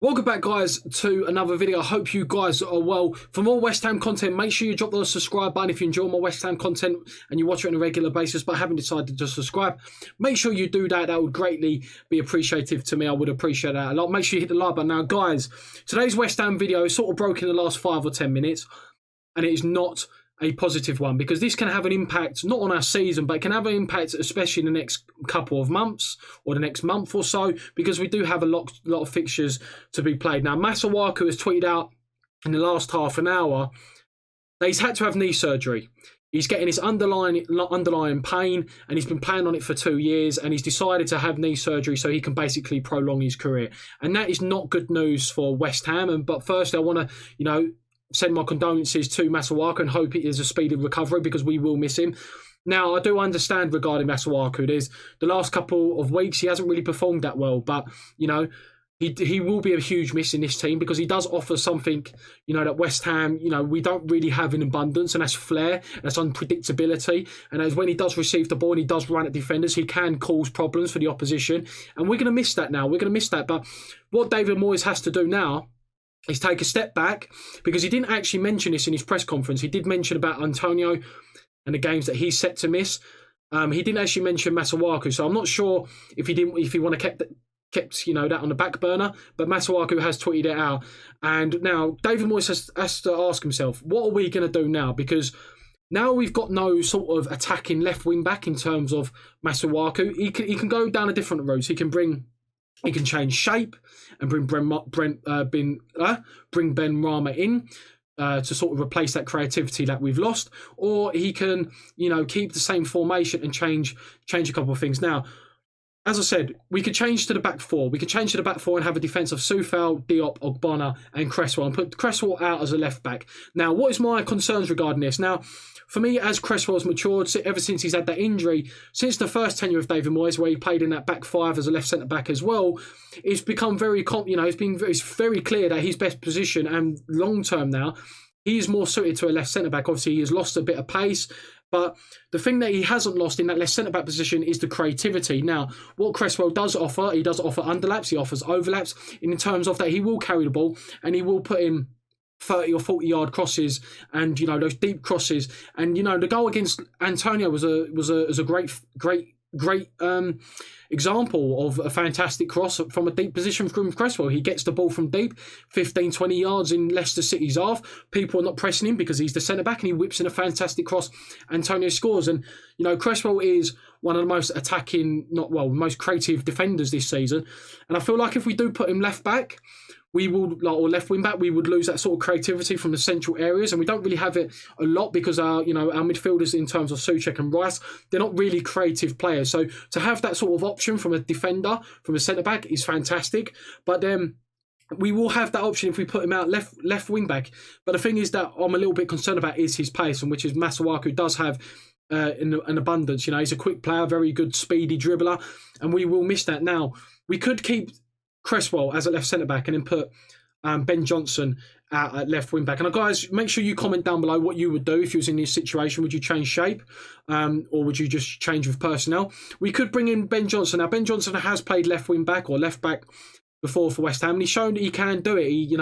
Welcome back, guys, to another video. I hope you guys are well. For more West Ham content, make sure you drop the subscribe button if you enjoy my West Ham content and you watch it on a regular basis but haven't decided to subscribe. Make sure you do that. That would greatly be appreciative to me. I would appreciate that a lot. Make sure you hit the like button. Now, guys, today's West Ham video is sort of broken in the last 5 or 10 minutes, and it is not a positive one because this can have an impact not on our season, but it can have an impact especially in the next couple of months or the next month or so, because we do have a lot of fixtures to be played. Now, Masuaku has tweeted out in the last half an hour that he's had to have knee surgery. He's getting this underlying pain, and he's been playing on it for 2 years, and he's decided to have knee surgery so he can basically prolong his career. And that is not good news for West Ham. But firstly, I want to, send my condolences to Masuaku and hope it is a speedy recovery, because we will miss him. Now, I do understand regarding Masuaku, there's the last couple of weeks he hasn't really performed that well, but he will be a huge miss in this team, because he does offer something that West Ham we don't really have in abundance, and that's flair, that's unpredictability, and as when he does receive the ball and he does run at defenders, he can cause problems for the opposition, and we're going to miss that now. We're going to miss that. But what David Moyes has to do now is take a step back, because he didn't actually mention this in his press conference. He did mention about Antonio and the games that he's set to miss. He didn't actually mention Masuaku, so I'm not sure if he want to kept that on the back burner. But Masuaku has tweeted it out, and now David Moyes has to ask himself, what are we going to do now? Because now we've got no sort of attacking left wing back in terms of Masuaku. He can go down a different route. He can change shape and bring Ben Rama in to sort of replace that creativity that we've lost, or he can keep the same formation and change a couple of things. Now, as I said, we could change to the back four. We could change to the back four and have a defence of Soufal, Diop, Ogbonna and Cresswell, and put Cresswell out as a left back. Now, what is my concerns regarding this? Now, for me, as Cresswell's matured, ever since he's had that injury, since the first tenure of David Moyes, where he played in that back five as a left centre-back as well, it's become very, it's very clear that his best position, and long-term now, he is more suited to a left centre-back. Obviously, he has lost a bit of pace, but the thing that he hasn't lost in that left centre-back position is the creativity. Now, what Cresswell does offer, he does offer underlaps, he offers overlaps, in terms of that he will carry the ball and he will put in 30 or 40 yard crosses, and those deep crosses, and the goal against Antonio was a great example of a fantastic cross from a deep position from Cresswell. He gets the ball from deep, 15, 20 yards in Leicester City's half. People are not pressing him because he's the centre-back, and he whips in a fantastic cross. Antonio scores. And, Cresswell is one of the most most creative defenders this season. And I feel like if we do put him left-back, or left wing back, we would lose that sort of creativity from the central areas, and we don't really have it a lot because our midfielders in terms of Souček and Rice, they're not really creative players. So to have that sort of option from a defender, from a centre back, is fantastic. But then we will have that option if we put him out left wing back. But the thing is that I'm a little bit concerned about is his pace, and which is Masuaku does have in an abundance. He's a quick player, very good speedy dribbler, and we will miss that. Now, we could keep Cresswell as a left centre-back and then put Ben Johnson out at left wing-back. And guys, make sure you comment down below what you would do if you was in this situation. Would you change shape or would you just change with personnel? We could bring in Ben Johnson. Now, Ben Johnson has played left wing-back or left-back before for West Ham, and he's shown that he can do it. He,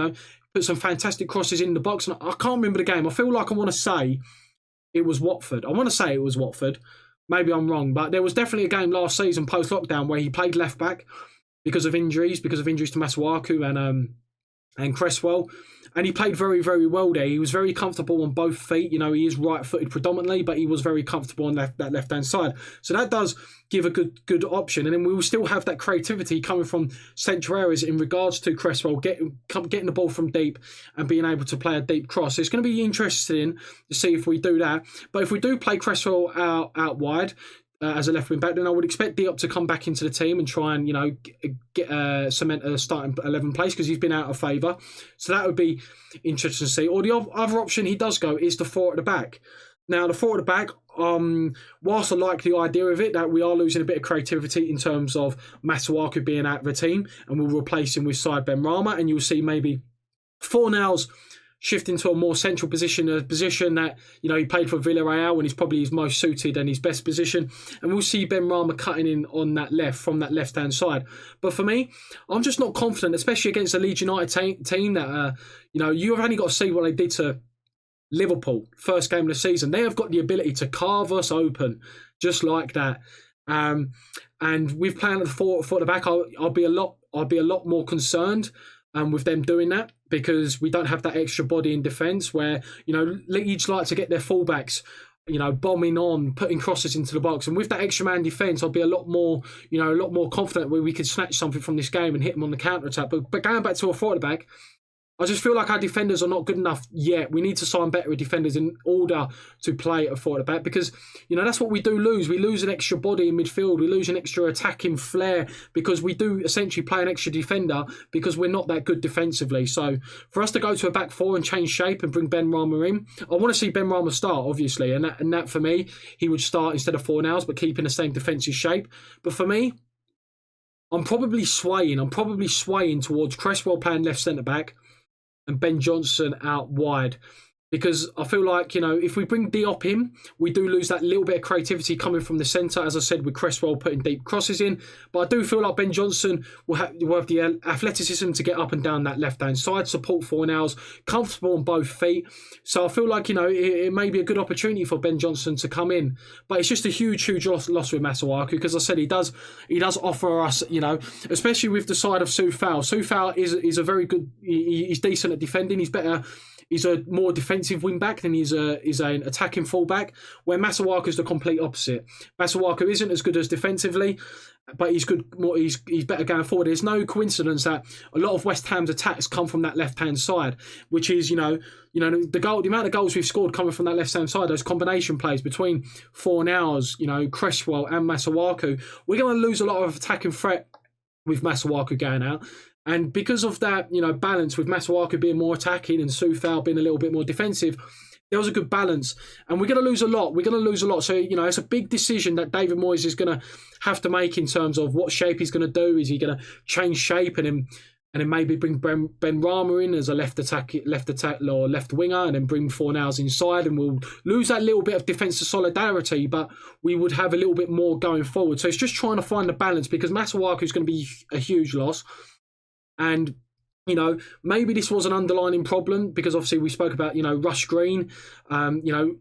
put some fantastic crosses in the box. And I can't remember the game. I feel like I want to say it was Watford. Maybe I'm wrong, but there was definitely a game last season post-lockdown where he played left-back because of injuries to Masuaku and Cresswell. And he played very, very well there. He was very comfortable on both feet. He is right-footed predominantly, but he was very comfortable on that left-hand side. So that does give a good option. And then we will still have that creativity coming from central areas in regards to Cresswell getting the ball from deep and being able to play a deep cross. So it's going to be interesting to see if we do that. But if we do play Cresswell out wide, as a left wing back, then I would expect Diop to come back into the team and try and get cement a starting 11 place, because he's been out of favour. So that would be interesting to see. Or the other option he does go is the four at the back. Now, the four at the back, whilst I like the idea of it, that we are losing a bit of creativity in terms of Masuaku being out of the team, and we'll replace him with Said Ben Rama, and you'll see maybe Fornals shift into a more central position, a position that, you know, he played for Villarreal and is probably his most suited and his best position. And we'll see Benrahma cutting in on that left, from that left-hand side. But for me, I'm just not confident, especially against a Leeds United team that, you know, you've only got to see what they did to Liverpool, first game of the season. They have got the ability to carve us open just like that. And with playing at the four at the back, I'll be a lot more concerned with them doing that, because we don't have that extra body in defence where, you know, Leeds like to get their fullbacks, you know, bombing on, putting crosses into the box. And with that extra man defence, I'll be a lot more confident where we could snatch something from this game and hit them on the counter-attack. But going back to a four at the back, I just feel like our defenders are not good enough yet. We need to sign better defenders in order to play at four at the back, because, you know, that's what we do lose. We lose an extra body in midfield. We lose an extra attacking flair because we do essentially play an extra defender because we're not that good defensively. So for us to go to a back four and change shape and bring Benrahma in, I want to see Benrahma start, obviously. And that for me, he would start instead of Fornals, but keeping the same defensive shape. But for me, I'm probably swaying towards Cresswell playing left centre-back and Ben Johnson out wide. Because I feel like, you know, if we bring Diop in, we do lose that little bit of creativity coming from the centre, as I said, with Cresswell putting deep crosses in. But I do feel like Ben Johnson will have the athleticism to get up and down that left-hand side, support Fornals, comfortable on both feet. So I feel like, you know, it may be a good opportunity for Ben Johnson to come in. But it's just a huge loss with Masuaku, because I said he does offer us, you know, especially with the side of Soufal. Soufal is a very good, he's decent at defending, he's better. He's a more defensive wing-back than he's an attacking full-back, where Masuaku is the complete opposite. Masuaku isn't as good as defensively, but he's good. He's better going forward. There's no coincidence that a lot of West Ham's attacks come from that left-hand side, which is, you know the amount of goals we've scored coming from that left-hand side, those combination plays between Fornals, you know, Cresswell and Masuaku. We're going to lose a lot of attacking threat with Masuaku going out. And because of that, you know, balance with Masuaku being more attacking and Soufal being a little bit more defensive, there was a good balance. And we're going to lose a lot. So, you know, it's a big decision that David Moyes is going to have to make in terms of what shape he's going to do. Is he going to change shape and then maybe bring Benrahma in as a left attack or left winger, and then bring Fornals inside, and we'll lose that little bit of defensive solidarity, but we would have a little bit more going forward. So it's just trying to find the balance, because Masuaku is going to be a huge loss. And, you know, maybe this was an underlying problem, because obviously we spoke about, you know, Rush Green. You know,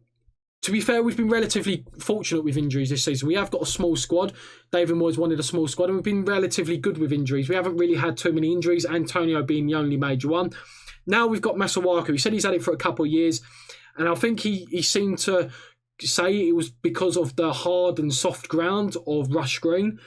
to be fair, we've been relatively fortunate with injuries this season. We have got a small squad. David Moyes wanted a small squad, and we've been relatively good with injuries. We haven't really had too many injuries, Antonio being the only major one. Now we've got Masuaku. He said he's had it for a couple of years, and I think he seemed to say it was because of the hard and soft ground of Rush Green.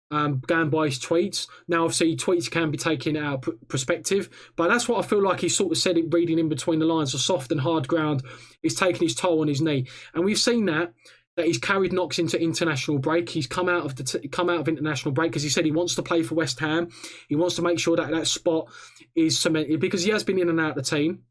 Going by his tweets. Now, obviously, tweets can be taken out of perspective, but that's what I feel like he sort of said it, reading in between the lines. The soft and hard ground is taking his toll on his knee, and we've seen that he's carried knocks into international break. He's come out of international break because he said he wants to play for West Ham. He wants to make sure that spot is cemented, because he has been in and out of the team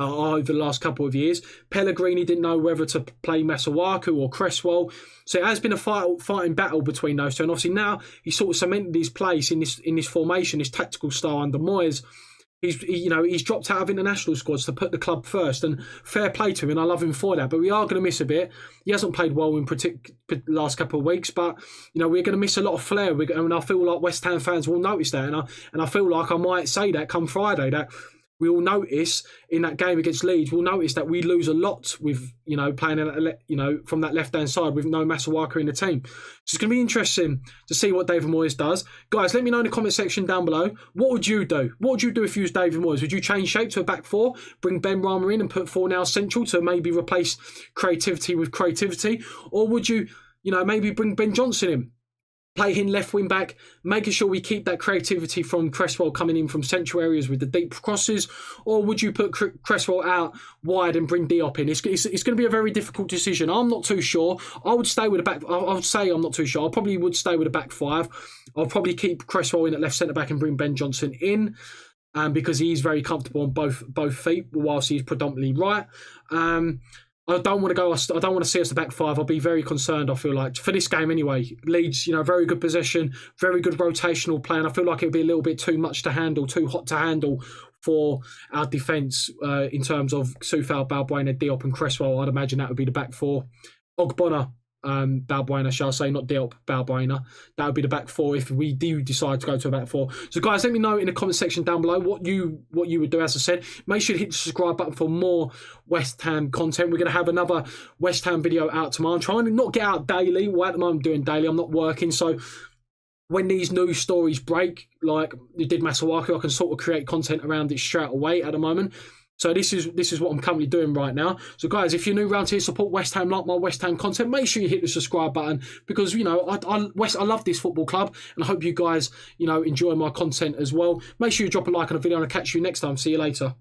over the last couple of years. Pellegrini didn't know whether to play Masuaku or Cresswell, so it has been a fighting battle between those two. And obviously now he's sort of cemented his place in this formation, this tactical style under Moyes. He's dropped out of international squads to put the club first, and fair play to him, and I love him for that. But we are going to miss a bit. He hasn't played well in the last couple of weeks, but you know, we're going to miss a lot of flair. And I feel like West Ham fans will notice that, and I feel like I might say that come Friday, that we will notice in that game against Leeds, we'll notice that we lose a lot with, you know, playing, you know, from that left-hand side with no Masuaku in the team. So it's going to be interesting to see what David Moyes does. Guys, let me know in the comment section down below. What would you do? What would you do if you was David Moyes? Would you change shape to a back four, bring Benrahma in and put Fornals central to maybe replace creativity with creativity? Or would you, you know, maybe bring Ben Johnson in? Play him left wing back, making sure we keep that creativity from Cresswell coming in from central areas with the deep crosses? Or would you put Cresswell out wide and bring Diop in? It's going to be a very difficult decision. I'm not too sure. I would stay with a back. I would say I'm not too sure. I probably would stay with a back five. I'll probably keep Cresswell in at left centre back and bring Ben Johnson in, because he's very comfortable on both feet, whilst he's predominantly right. I don't want to see us the back five. I'll be very concerned, I feel like, for this game anyway. Leeds, you know, very good possession, very good rotational play, and I feel like it would be a little bit too much to handle, too hot to handle for our defence in terms of Soufal, Balbuena, Diop and Cresswell. I'd imagine that would be the back four. Ogbonna, Balbuena, shall I say, not Diop, Balbuena. That would be the back four if we do decide to go to a back four. So guys, let me know in the comment section down below what you would do. As I said, make sure to hit the subscribe button for more West Ham content. We're going to have another West Ham video out tomorrow. I'm trying to not get out daily. Well, at the moment I'm doing daily. I'm not working, so when these news stories break, like you did Masuaku, I can sort of create content around it straight away at the moment. So this is what I'm currently doing right now. So guys, if you're new around here, support West Ham, like my West Ham content, make sure you hit the subscribe button because, you know, I love this football club and I hope you guys, you know, enjoy my content as well. Make sure you drop a like on the video and I'll catch you next time. See you later.